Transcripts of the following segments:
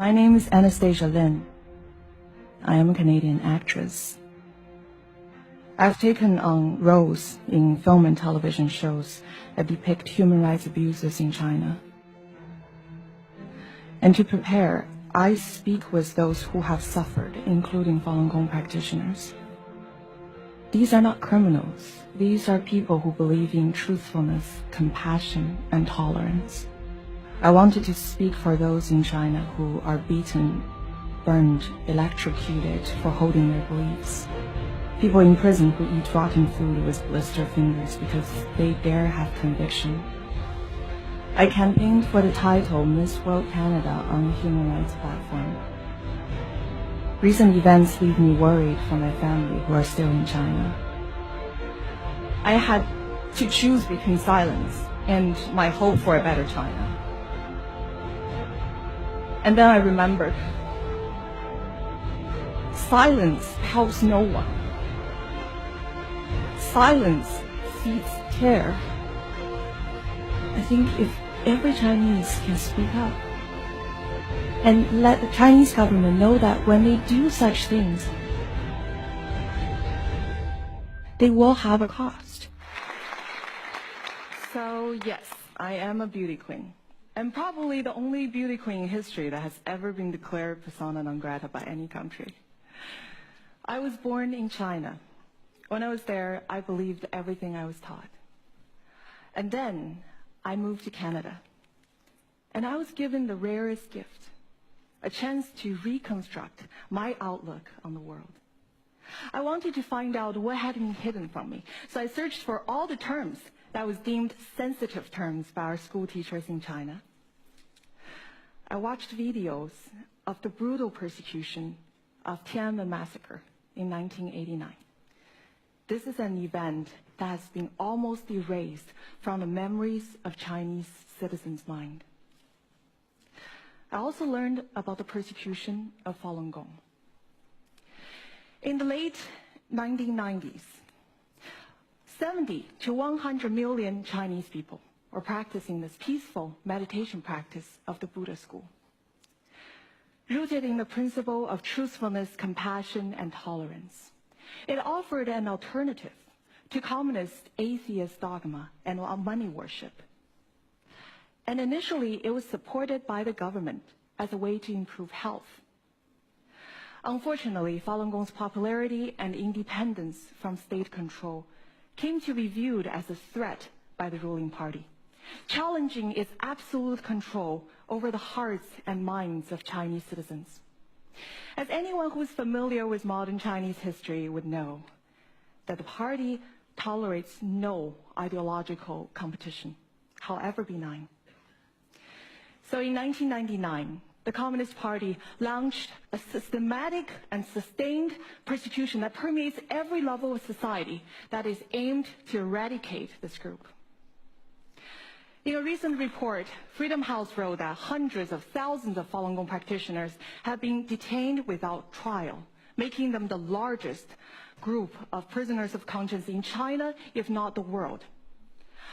My name is Anastasia Lin. I am a Canadian actress. I've taken on roles in film and television shows that depict human rights abuses in China. And to prepare, I speak with those who have suffered, including Falun Gong practitioners. These are not criminals. These are people who believe in truthfulness, compassion, and tolerance. I wanted to speak for those in China who are beaten, burned, electrocuted for holding their beliefs. People in prison who eat rotten food with blistered fingers because they dare have conviction. I campaigned for the title Miss World Canada on a human rights platform. Recent events leave me worried for my family who are still in China. I had to choose between silence and my hope for a better China. And then I remembered, silence helps no one. Silence feeds terror. I think if every Chinese can speak up and let the Chinese government know that when they do such things, they will have a cost. So yes, I am a beauty queen. And probably the only beauty queen in history that has ever been declared persona non grata by any country. I was born in China. When I was there, I believed everything I was taught. And then I moved to Canada. And I was given the rarest gift, a chance to reconstruct my outlook on the world. I wanted to find out what had been hidden from me. So I searched for all the terms that was deemed sensitive terms by our school teachers in China. I watched videos of the brutal persecution of Tiananmen massacre in 1989. This is an event that has been almost erased from the memories of Chinese citizens' mind. I also learned about the persecution of Falun Gong. In the late 1990s, 70 to 100 million Chinese people were practicing this peaceful meditation practice of the Buddha school. Rooted in the principle of truthfulness, compassion, and tolerance, it offered an alternative to communist atheist dogma and money worship. And initially, it was supported by the government as a way to improve health. Unfortunately, Falun Gong's popularity and independence from state control came to be viewed as a threat by the ruling party, challenging its absolute control over the hearts and minds of Chinese citizens. As anyone who is familiar with modern Chinese history would know, that the party tolerates no ideological competition, however benign. So in 1999, the Communist Party launched a systematic and sustained persecution that permeates every level of society that is aimed to eradicate this group. In a recent report, Freedom House wrote that hundreds of thousands of Falun Gong practitioners have been detained without trial, making them the largest group of prisoners of conscience in China, if not the world.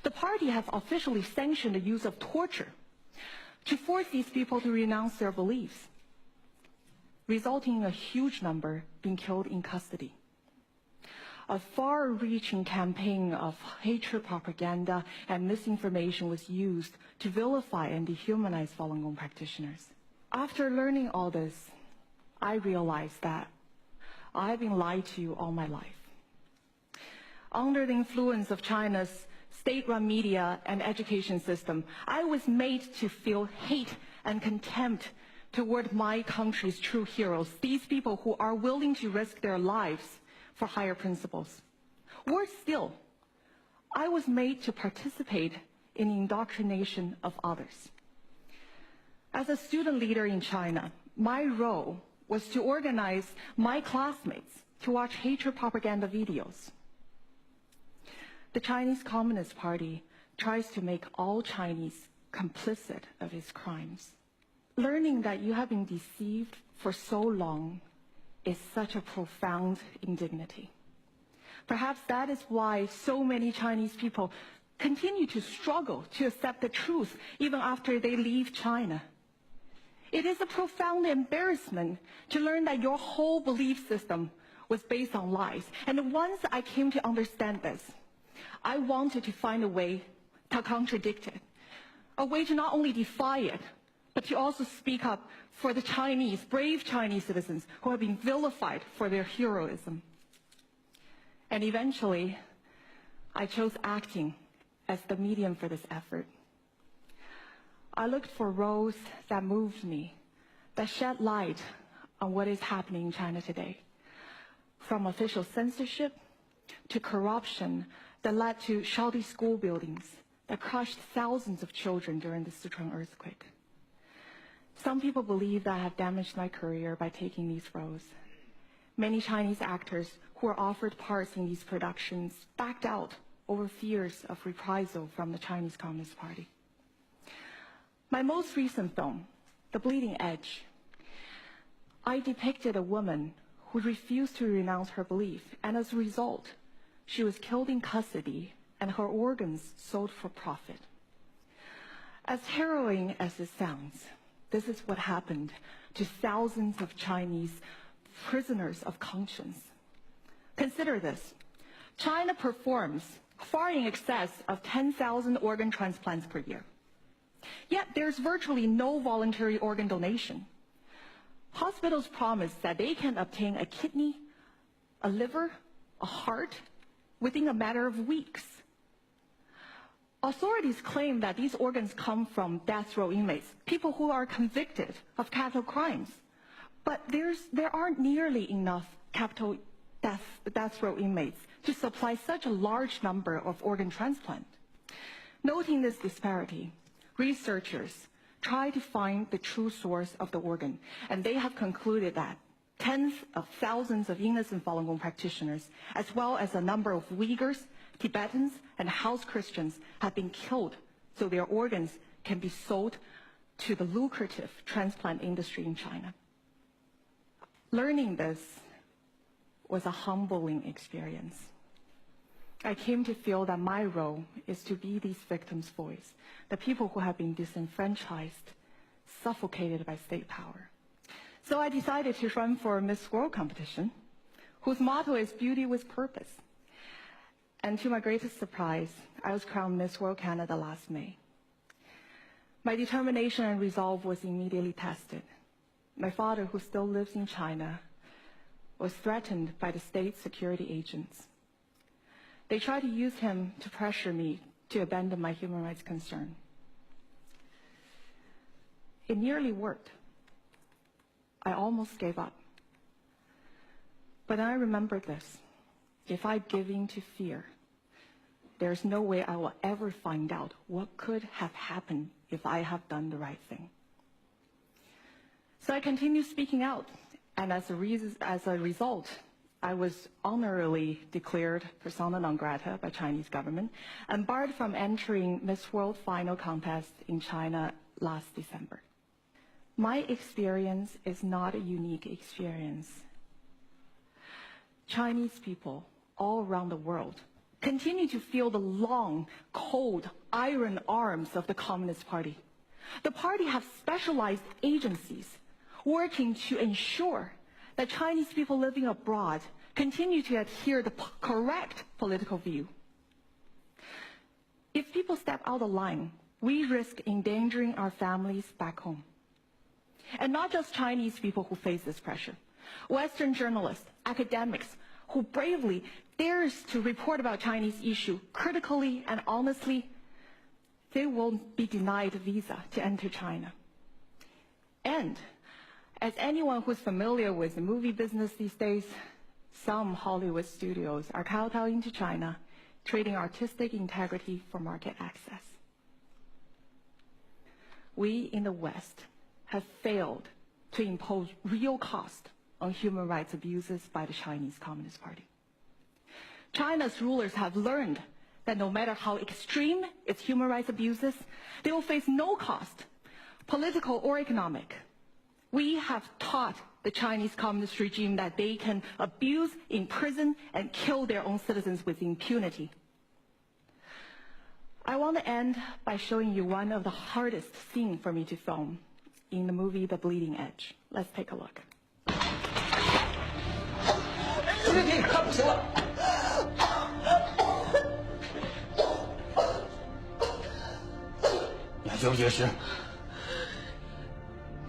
The party has officially sanctioned the use of torture to force these people to renounce their beliefs, resulting in a huge number being killed in custody. A far-reaching campaign of hatred propaganda and misinformation was used to vilify and dehumanize Falun Gong practitioners. After learning all this, I realized that I've been lied to all my life. Under the influence of China's state-run media and education system, I was made to feel hate and contempt toward my country's true heroes, these people who are willing to risk their lives for higher principles. Worse still, I was made to participate in the indoctrination of others. As a student leader in China, my role was to organize my classmates to watch hatred propaganda videos. The Chinese Communist Party tries to make all Chinese complicit of its crimes. Learning that you have been deceived for so long is such a profound indignity. Perhaps that is why so many Chinese people continue to struggle to accept the truth even after they leave China. It is a profound embarrassment to learn that your whole belief system was based on lies. And once I came to understand this, I wanted to find a way to contradict it, a way to not only defy it, but to also speak up for the Chinese, brave Chinese citizens who have been vilified for their heroism. And eventually, I chose acting as the medium for this effort. I looked for roles that moved me, that shed light on what is happening in China today, from official censorship to corruption that led to shoddy school buildings that crushed thousands of children during the Sichuan earthquake. Some people believe that I have damaged my career by taking these roles. Many Chinese actors who were offered parts in these productions backed out over fears of reprisal from the Chinese Communist Party. My most recent film, The Bleeding Edge, I depicted a woman who refused to renounce her belief, and as a result, she was killed in custody and her organs sold for profit. As harrowing as it sounds, this is what happened to thousands of Chinese prisoners of conscience. Consider this. China performs far in excess of 10,000 organ transplants per year. Yet there's virtually no voluntary organ donation. Hospitals promise that they can obtain a kidney, a liver, a heart within a matter of weeks. Authorities claim that these organs come from death row inmates, people who are convicted of capital crimes. But there aren't nearly enough capital death row inmates to supply such a large number of organ transplants. Noting this disparity, researchers try to find the true source of the organ, and they have concluded that tens of thousands of innocent Falun Gong practitioners, as well as a number of Uyghurs, Tibetans, and house Christians have been killed so their organs can be sold to the lucrative transplant industry in China. Learning this was a humbling experience. I came to feel that my role is to be these victims' voice, the people who have been disenfranchised, suffocated by state power. So I decided to run for a Miss World competition, whose motto is beauty with purpose. And to my greatest surprise, I was crowned Miss World Canada last May. My determination and resolve was immediately tested. My father, who still lives in China, was threatened by the state security agents. They tried to use him to pressure me to abandon my human rights concern. It nearly worked. I almost gave up. But then I remembered this. If I give in to fear, there's no way I will ever find out what could have happened if I have done the right thing. So I continued speaking out, and as a result, I was honorably declared persona non grata by Chinese government and barred from entering Miss World final contest in China last December. My experience is not a unique experience. Chinese people all around the world continue to feel the long, cold, iron arms of the Communist Party. The party has specialized agencies working to ensure that Chinese people living abroad continue to adhere to the correct political view. If people step out of line, we risk endangering our families back home. And not just Chinese people who face this pressure. Western journalists, academics, who bravely dares to report about Chinese issue critically and honestly, they will be denied a visa to enter China. And as anyone who's familiar with the movie business these days, some Hollywood studios are kowtowing to China, trading artistic integrity for market access. We in the West have failed to impose real cost on human rights abuses by the Chinese Communist Party. China's rulers have learned that no matter how extreme its human rights abuses, they will face no cost, political or economic. We have taught the Chinese Communist regime that they can abuse, imprison, and kill their own citizens with impunity. I want to end by showing you one of the hardest scenes for me to film. in the movie The Bleeding Edge. Let's take a look. 你快不行了！你还结不结实？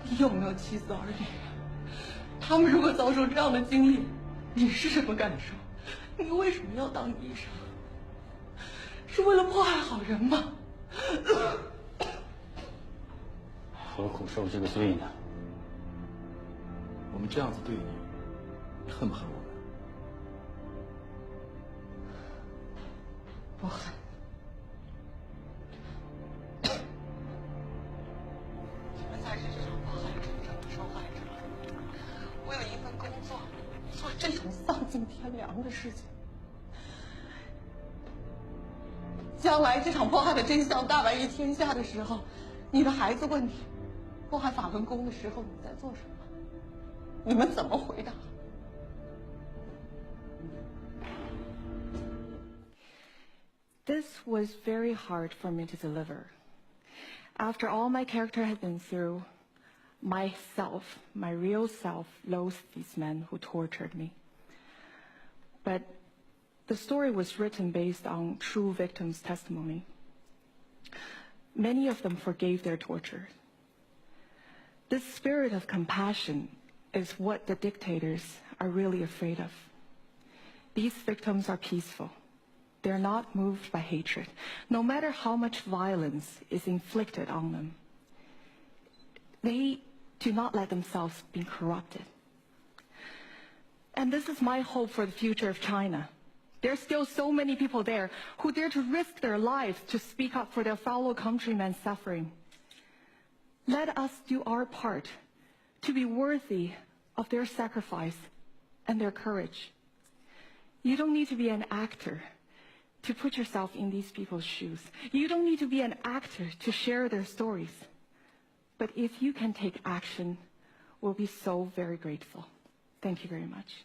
你有没有妻子儿女？他们如果遭受这样的经历，你是什么感受？你为什么要当医生？是为了迫害好人吗？何苦受这个罪呢？我们这样子对你，你恨不恨我们？不恨。你们才是这场迫害真正的受害者。为了一份工作，做这种丧尽天良的事情。将来这场迫害的真相大白于天下的时候，你的孩子问你，迫害法轮功的时候你在做什么？你们怎么回答？ This was very hard for me to deliver. After all my character had been through, myself, my real self, loathed these men who tortured me. But the story was written based on true victims' testimony. Many of them forgave their torture. This spirit of compassion is what the dictators are really afraid of. These victims are peaceful. They're not moved by hatred, no matter how much violence is inflicted on them. They do not let themselves be corrupted. And this is my hope for the future of China. There's still so many people there who dare to risk their lives to speak up for their fellow countrymen suffering. Let us do our part to be worthy of their sacrifice and their courage. You don't need to be an actor to put yourself in these people's shoes. You don't need to be an actor to share their stories. But if you can take action, we'll be so very grateful. Thank you very much.